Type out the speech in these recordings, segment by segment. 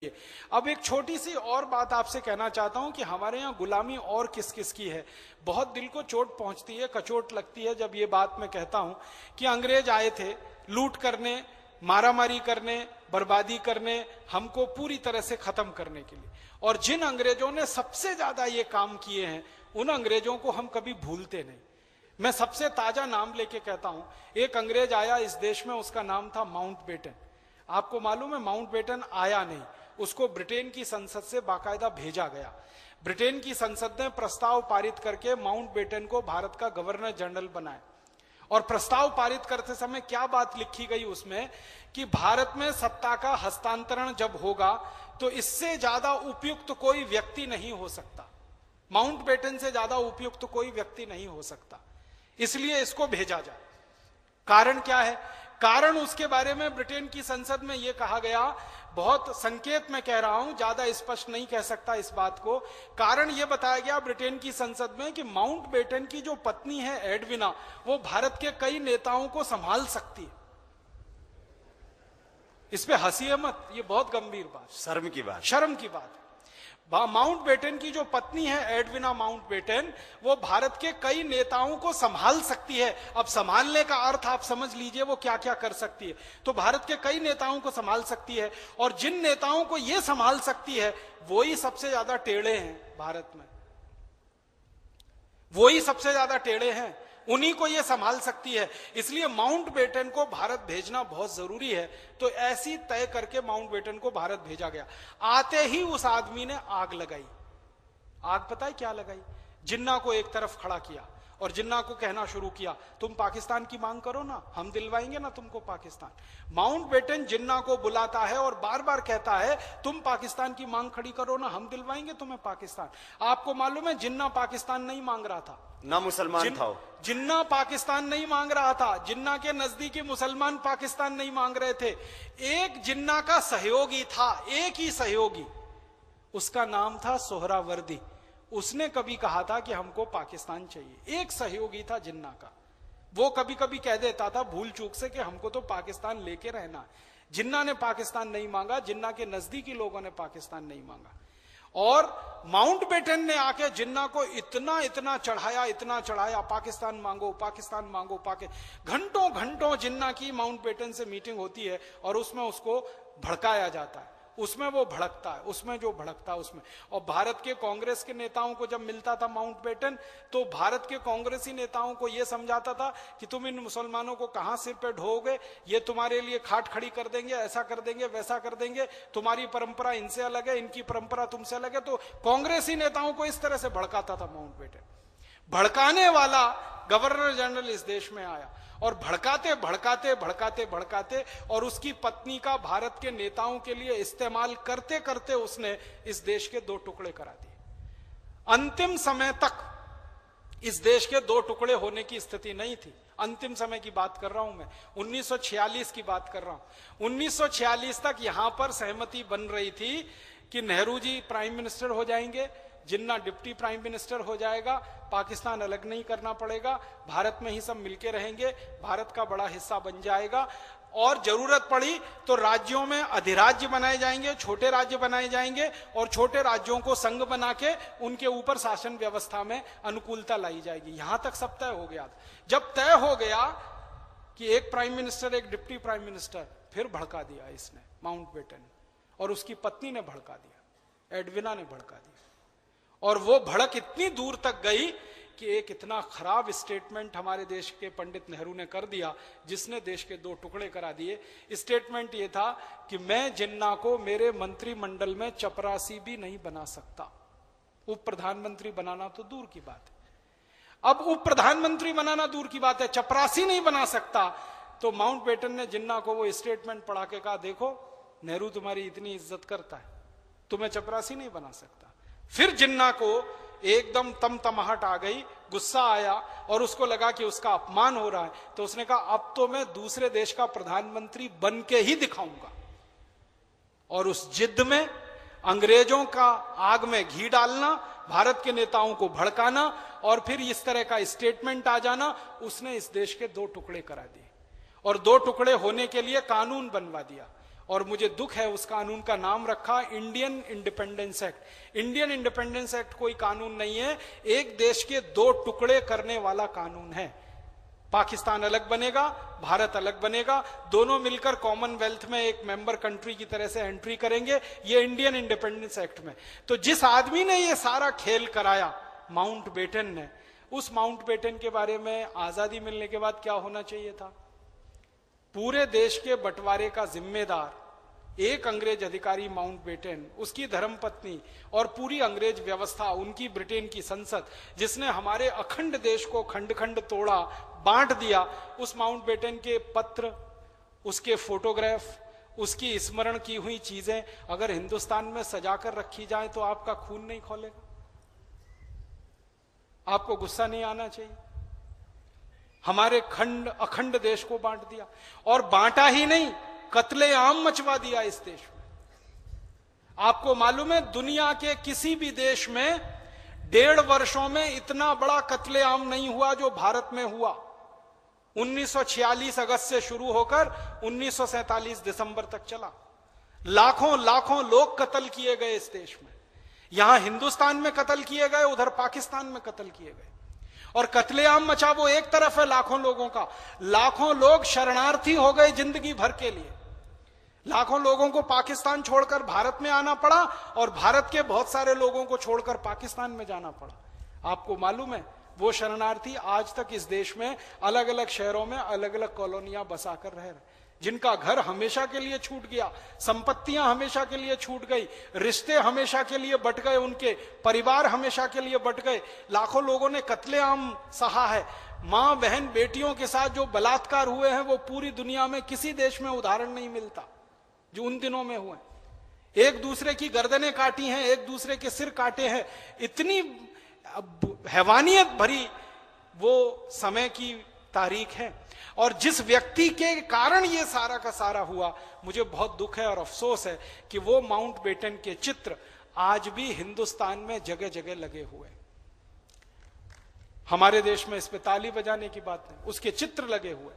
अब एक छोटी सी और बात आपसे कहना चाहता हूं कि हमारे यहाँ गुलामी और किस किस की है। बहुत दिल को चोट पहुंचती है, कचोट लगती है जब ये बात मैं कहता हूं कि अंग्रेज आए थे लूट करने, मारामारी करने, बर्बादी करने, हमको पूरी तरह से खत्म करने के लिए। और जिन अंग्रेजों ने सबसे ज्यादा ये काम किए हैं उन अंग्रेजों को हम कभी भूलते नहीं। मैं सबसे ताजा नाम लेके कहता हूं, एक अंग्रेज आया इस देश में, उसका नाम था माउंटबेटन। आपको मालूम है माउंटबेटन आया नहीं, उसको ब्रिटेन की संसद से बाकायदा भेजा गया। ब्रिटेन की संसद ने प्रस्ताव पारित करके माउंटबेटन को भारत का गवर्नर जनरल बनाया। और प्रस्ताव पारित करते समय क्या बात लिखी गई उसमें कि भारत में सत्ता का हस्तांतरण जब होगा तो इससे ज्यादा उपयुक्त कोई व्यक्ति नहीं हो सकता, माउंटबेटन से ज्यादा उपयुक्त कोई व्यक्ति नहीं हो सकता, इसलिए इसको भेजा जाए। कारण क्या है? कारण उसके बारे में ब्रिटेन की संसद में यह कहा गया, बहुत संकेत में कह रहा हूं, ज्यादा स्पष्ट नहीं कह सकता इस बात को। कारण यह बताया गया ब्रिटेन की संसद में कि माउंटबेटन की जो पत्नी है एडविना, वो भारत के कई नेताओं को संभाल सकती है। इस पे हंसिए मत, ये बहुत गंभीर बात, शर्म की बात, शर्म की बात। माउंटबेटन की जो पत्नी है एडविना माउंटबेटन, वो भारत के कई नेताओं को संभाल सकती है। अब संभालने का अर्थ आप समझ लीजिए वो क्या क्या कर सकती है। तो भारत के कई नेताओं को संभाल सकती है, और जिन नेताओं को ये संभाल सकती है वो ही सबसे ज्यादा टेढ़े हैं भारत में, वो ही सबसे ज्यादा टेढ़े हैं, उन्हीं को यह संभाल सकती है। इसलिए माउंटबेटन को भारत भेजना बहुत जरूरी है। तो ऐसी तय करके माउंटबेटन को भारत भेजा गया। आते ही उस आदमी ने आग लगाई। आग पता है क्या लगाई? जिन्ना को एक तरफ खड़ा किया और जिन्ना को कहना शुरू किया, तुम पाकिस्तान की मांग करो ना, हम दिलवाएंगे ना तुमको पाकिस्तान। माउंटबेटन जिन्ना को बुलाता है और बार बार कहता है तुम पाकिस्तान की मांग खड़ी करो ना, हम दिलवाएंगे तुम्हें पाकिस्तान। आपको मालूम है जिन्ना पाकिस्तान नहीं मांग रहा था, ना मुसलमान था। जिन्ना पाकिस्तान नहीं मांग रहा था, जिन्ना के नजदीकी मुसलमान पाकिस्तान नहीं मांग रहे थे। एक जिन्ना का सहयोगी था, एक ही सहयोगी, उसका नाम था सोहरावर्दी। उसने कभी कहा था कि हमको पाकिस्तान चाहिए। एक सहयोगी था जिन्ना का, वो कभी कभी कह देता था भूल चूक से कि हमको तो पाकिस्तान लेके रहना है। जिन्ना ने पाकिस्तान नहीं मांगा, जिन्ना के नजदीकी लोगों ने पाकिस्तान नहीं मांगा। और माउंटबेटन ने आके जिन्ना को इतना इतना चढ़ाया, इतना चढ़ाया, पाकिस्तान मांगो, पाकिस्तान मांगो, घंटों घंटों जिन्ना की माउंटबेटन से मीटिंग होती है और उसमें उसको भड़काया जाता है, उसमें वो भड़कता है, उसमें जो भड़कता है उसमें। और भारत के कांग्रेस के नेताओं को जब मिलता था माउंटबेटन, तो भारत के कांग्रेसी नेताओं को यह समझाता था कि तुम इन मुसलमानों को कहां सिर पे ढोओगे, ये तुम्हारे लिए खाट खड़ी कर देंगे, ऐसा कर देंगे, वैसा कर देंगे, तुम्हारी परंपरा इनसे अलग है, इनकी परंपरा तुमसे अलग है। तो कांग्रेसी नेताओं को इस तरह से भड़काता था माउंटबेटन। भड़काने वाला गवर्नर जनरल इस देश में आया और भड़काते भड़काते भड़काते भड़काते और उसकी पत्नी का भारत के नेताओं के लिए इस्तेमाल करते करते उसने इस देश के दो टुकड़े करा दिए। अंतिम समय तक इस देश के दो टुकड़े होने की स्थिति नहीं थी। अंतिम समय की बात कर रहा हूं मैं, 1946 की बात कर रहा हूं। 1946 तक यहां पर सहमति बन रही थी कि नेहरू जी प्राइम मिनिस्टर हो जाएंगे, जिन्ना डिप्टी प्राइम मिनिस्टर हो जाएगा, पाकिस्तान अलग नहीं करना पड़ेगा, भारत में ही सब मिलके रहेंगे, भारत का बड़ा हिस्सा बन जाएगा, और जरूरत पड़ी तो राज्यों में अधिराज्य बनाए जाएंगे, छोटे राज्य बनाए जाएंगे, और छोटे राज्यों को संघ बना के उनके ऊपर शासन व्यवस्था में अनुकूलता लाई जाएगी। यहां तक सब तय हो गया। जब तय हो गया कि एक प्राइम मिनिस्टर, एक डिप्टी प्राइम मिनिस्टर, फिर भड़का दिया इसने माउंटबेटन, और उसकी पत्नी ने भड़का दिया, एडविना ने भड़का दिया। और वो भड़क इतनी दूर तक गई कि एक इतना खराब स्टेटमेंट हमारे देश के पंडित नेहरू ने कर दिया, जिसने देश के दो टुकड़े करा दिए। स्टेटमेंट ये था कि मैं जिन्ना को मेरे मंत्रिमंडल में चपरासी भी नहीं बना सकता। उप प्रधानमंत्री बनाना तो दूर की बात है, अब उप प्रधानमंत्री बनाना दूर की बात है, चपरासी नहीं बना सकता। तो माउंटबेटन ने जिन्ना को वो स्टेटमेंट पढ़ा के कहा, देखो नेहरू तुम्हारी इतनी इज्जत करता है, तुम्हें चपरासी नहीं बना सकता। फिर जिन्ना को एकदम तमतमाहट आ गई, गुस्सा आया, और उसको लगा कि उसका अपमान हो रहा है। तो उसने कहा अब तो मैं दूसरे देश का प्रधानमंत्री बन के ही दिखाऊंगा। और उस जिद में अंग्रेजों का आग में घी डालना, भारत के नेताओं को भड़काना, और फिर इस तरह का स्टेटमेंट आ जाना, उसने इस देश के दो टुकड़े करा दिए। और दो टुकड़े होने के लिए कानून बनवा दिया। और मुझे दुख है उस कानून का नाम रखा Indian independence act. Indian independence act कोई कानून नहीं है, एक देश के दो टुकड़े करने वाला कानून है। पाकिस्तान अलग बनेगा, भारत अलग बनेगा, दोनों मिलकर कॉमनवेल्थ में एक मेंबर कंट्री की तरह से एंट्री करेंगे, ये इंडियन इंडिपेंडेंस एक्ट में। तो जिस आदमी ने ये सारा खेल कराया, माउंटबेटन ने, उस माउंटबेटन के बारे में आजादी मिलने के बाद क्या होना चाहिए था? पूरे देश के बंटवारे का जिम्मेदार एक अंग्रेज अधिकारी माउंटबेटन, उसकी धर्मपत्नी और पूरी अंग्रेज व्यवस्था, उनकी ब्रिटेन की संसद, जिसने हमारे अखंड देश को खंड खंड तोड़ा, बांट दिया, उस माउंटबेटन के पत्र, उसके फोटोग्राफ, उसकी स्मरण की हुई चीजें अगर हिंदुस्तान में सजाकर रखी जाए तो आपका खून नहीं खौलेगा? आपको गुस्सा नहीं आना चाहिए? हमारे अखंड देश को बांट दिया, और बांटा ही नहीं, कत्लेआम मचवा दिया इस देश में। आपको मालूम है दुनिया के किसी भी देश में 1.5 वर्षों में इतना बड़ा कत्लेआम नहीं हुआ जो भारत में हुआ। 1946 अगस्त से शुरू होकर 1947 दिसंबर तक चला। लाखों लाखों लोग कत्ल किए गए इस देश में। यहां हिंदुस्तान में कत्ल किए गए, उधर पाकिस्तान में कत्ल किए गए। और कत्लेआम मचा वो एक तरफ है लाखों लोगों का, लाखों लोग शरणार्थी हो गए जिंदगी भर के लिए। लाखों लोगों को पाकिस्तान छोड़कर भारत में आना पड़ा, और भारत के बहुत सारे लोगों को छोड़कर पाकिस्तान में जाना पड़ा। आपको मालूम है वो शरणार्थी आज तक इस देश में अलग अलग शहरों में अलग अलग कॉलोनियां बसाकर रह रहे, जिनका घर हमेशा के लिए छूट गया, संपत्तियां हमेशा के लिए छूट गई, रिश्ते हमेशा के लिए बट गए, उनके परिवार हमेशा के लिए बट गए। लाखों लोगों ने कत्लेआम सहा है। मां बहन बेटियों के साथ जो बलात्कार हुए हैं वो पूरी दुनिया में किसी देश में उदाहरण नहीं मिलता जो उन दिनों में हुए। एक दूसरे की गर्दनें काटी हैं, एक दूसरे के सिर काटे हैं। इतनी हैवानियत भरी वो समय की तारीख है। और जिस व्यक्ति के कारण ये सारा का सारा हुआ, मुझे बहुत दुख है और अफसोस है कि वो माउंटबेटन के चित्र आज भी हिंदुस्तान में जगह जगह लगे हुए। हमारे देश में इस पे ताली बजाने की बात नहीं, उसके चित्र लगे हुए।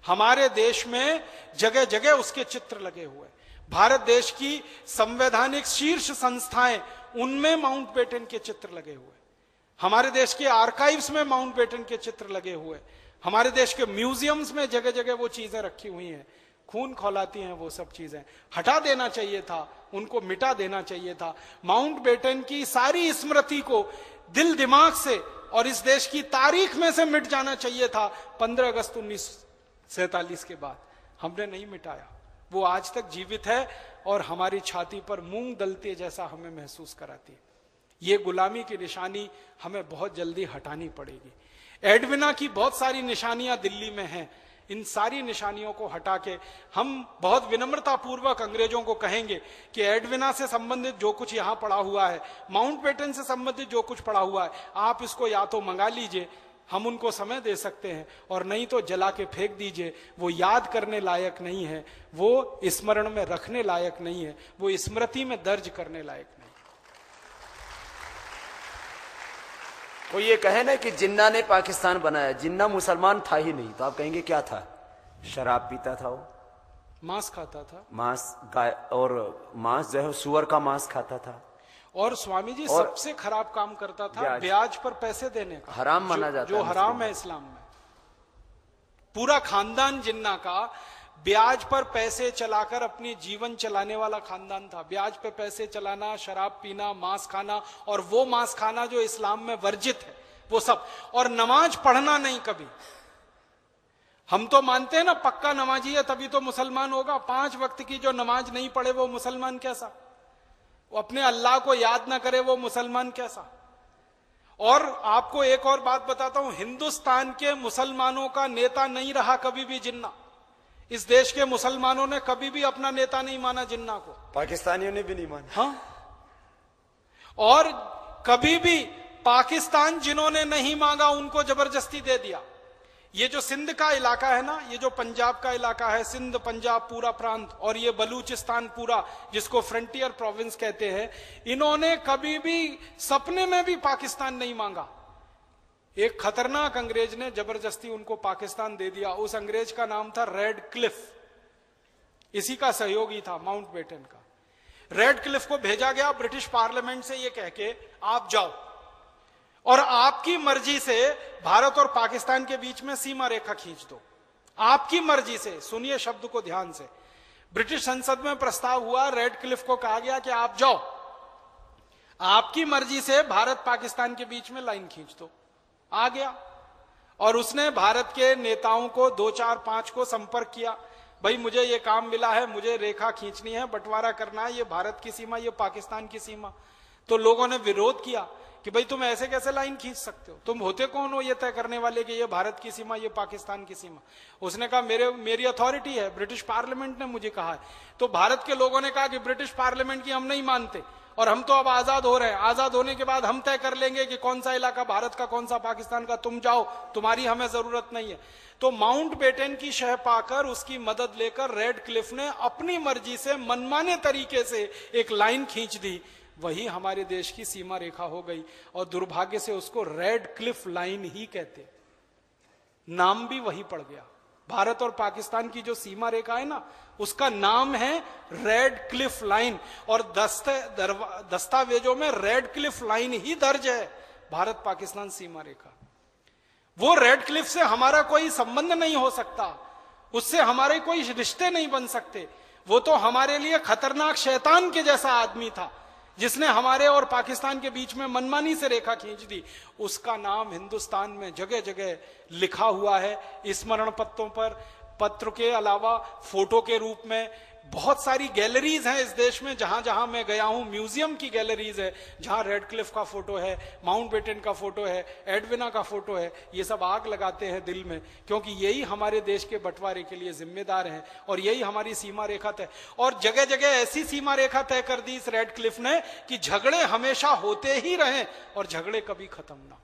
हमारे देश में जगह जगह उसके चित्र लगे हुए। भारत देश की संवैधानिक शीर्ष संस्थाएं, उनमें माउंटबेटन के चित्र लगे हुए। हमारे देश के आर्काइव्स में माउंटबेटन के चित्र लगे हुए। हमारे देश के म्यूजियम्स में जगह जगह वो चीजें रखी हुई हैं। खून खौलाती हैं वो सब चीजें। हटा देना चाहिए था, उनको मिटा देना चाहिए था। माउंटबेटन की सारी स्मृति को दिल दिमाग से और इस देश की तारीख में से मिट जाना चाहिए था 15 अगस्त 1947 के बाद। हमने नहीं मिटाया, वो आज तक जीवित है और हमारी छाती पर मूंग दलते जैसा हमें महसूस कराती है। ये गुलामी की निशानी हमें बहुत जल्दी हटानी पड़ेगी। एडविना की बहुत सारी निशानियां दिल्ली में हैं, इन सारी निशानियों को हटा के हम बहुत विनम्रता पूर्वक अंग्रेजों को कहेंगे कि एडविना से संबंधित जो कुछ यहां पड़ा हुआ है, माउंटबेटन से संबंधित जो कुछ पड़ा हुआ है, आप इसको या तो मंगा लीजिए, हम उनको समय दे सकते हैं, और नहीं तो जला के फेंक दीजिए। वो याद करने लायक नहीं है, वो स्मरण में रखने लायक नहीं है, वो स्मृति में दर्ज करने लायक नहीं। कोई ये कहे ना कि जिन्ना ने पाकिस्तान बनाया, जिन्ना मुसलमान था ही नहीं, तो आप कहेंगे क्या था? शराब पीता था, वो मांस खाता था, मांस, गाय और मांस जो है सुअर का मांस खाता था। और स्वामी जी सबसे खराब काम करता था ब्याज पर पैसे देने का, हराम माना जाता है, जो हराम है इस्लाम में। पूरा खानदान जिन्ना का ब्याज पर पैसे चलाकर अपनी जीवन चलाने वाला खानदान था। ब्याज पे पैसे चलाना, शराब पीना, मांस खाना, और वो मांस खाना जो इस्लाम में वर्जित है, वो सब। और नमाज पढ़ना नहीं कभी। हम तो मानते हैं ना पक्का नमाजी है तभी तो मुसलमान होगा। 5 वक्त की जो नमाज नहीं पढ़े वो मुसलमान कैसा? वो अपने अल्लाह को याद ना करे वो मुसलमान कैसा? और आपको एक और बात बताता हूं, हिंदुस्तान के मुसलमानों का नेता नहीं रहा कभी भी जिन्ना। इस देश के मुसलमानों ने कभी भी अपना नेता नहीं माना जिन्ना को, पाकिस्तानियों ने भी नहीं माना। हाँ, और कभी भी पाकिस्तान जिन्होंने नहीं मांगा उनको जबरदस्ती दे दिया। ये जो सिंध का इलाका है ना, ये जो पंजाब का इलाका है, सिंध पंजाब पूरा प्रांत, और ये बलूचिस्तान पूरा जिसको फ्रंटियर प्रोविंस कहते हैं, इन्होंने कभी भी सपने में भी पाकिस्तान नहीं मांगा। एक खतरनाक अंग्रेज ने जबरदस्ती उनको पाकिस्तान दे दिया। उस अंग्रेज का नाम था रेड क्लिफ। इसी का सहयोगी था माउंटबेटन का। रेड क्लिफ को भेजा गया ब्रिटिश पार्लियामेंट से ये कह के आप जाओ और आपकी मर्जी से भारत और पाकिस्तान के बीच में सीमा रेखा खींच दो, आपकी मर्जी से। सुनिए शब्द को ध्यान से। ब्रिटिश संसद में प्रस्ताव हुआ, रेड क्लिफ को कहा गया कि आप जाओ, आपकी मर्जी से भारत पाकिस्तान के बीच में लाइन खींच दो। आ गया और उसने भारत के नेताओं को 2, 4, 5 को संपर्क किया, भाई मुझे ये काम मिला है, मुझे रेखा खींचनी है, बंटवारा करना है, ये भारत की सीमा, ये पाकिस्तान की सीमा। तो लोगों ने विरोध किया कि भाई तुम ऐसे कैसे लाइन खींच सकते हो, तुम होते कौन हो ये तय करने वाले कि ये भारत की सीमा, ये पाकिस्तान की सीमा। उसने कहा मेरी अथॉरिटी है, ब्रिटिश पार्लियामेंट ने मुझे कहा है। तो भारत के लोगों ने कहा कि ब्रिटिश पार्लियामेंट की हम नहीं मानते और हम तो अब आजाद हो रहे हैं, आजाद होने के बाद हम तय कर लेंगे कि कौन सा इलाका भारत का, कौन सा पाकिस्तान का, तुम जाओ, तुम्हारी हमें जरूरत नहीं है। तो माउंटबेटन की शह पाकर, उसकी मदद लेकर रेड क्लिफ ने अपनी मर्जी से मनमाने तरीके से एक लाइन खींच दी, वही हमारे देश की सीमा रेखा हो गई। और दुर्भाग्य से उसको रेड क्लिफ लाइन ही कहते, नाम भी वही पड़ गया। भारत और पाकिस्तान की जो सीमा रेखा है ना, उसका नाम है रेड क्लिफ लाइन और दस्तावेजों में रेड क्लिफ लाइन ही दर्ज है, भारत पाकिस्तान सीमा रेखा। वो रेड क्लिफ से हमारा कोई संबंध नहीं हो सकता, उससे हमारे कोई रिश्ते नहीं बन सकते। वो तो हमारे लिए खतरनाक शैतान के जैसा आदमी था जिसने हमारे और पाकिस्तान के बीच में मनमानी से रेखा खींच दी। उसका नाम हिंदुस्तान में जगह जगह लिखा हुआ है, स्मरण पत्रों पर, पत्र के अलावा फोटो के रूप में। बहुत सारी गैलरीज हैं इस देश में, जहां जहां मैं गया हूं, म्यूजियम की गैलरीज है जहां रेड क्लिफ का फोटो है, माउंटबेटन का फोटो है, एडविना का फोटो है। ये सब आग लगाते हैं दिल में, क्योंकि यही हमारे देश के बंटवारे के लिए जिम्मेदार हैं और यही हमारी सीमा रेखा तय। और जगह जगह ऐसी सीमा रेखा तय कर दी इस रेड क्लिफ ने कि झगड़े हमेशा होते ही रहे और झगड़े कभी खत्म ना।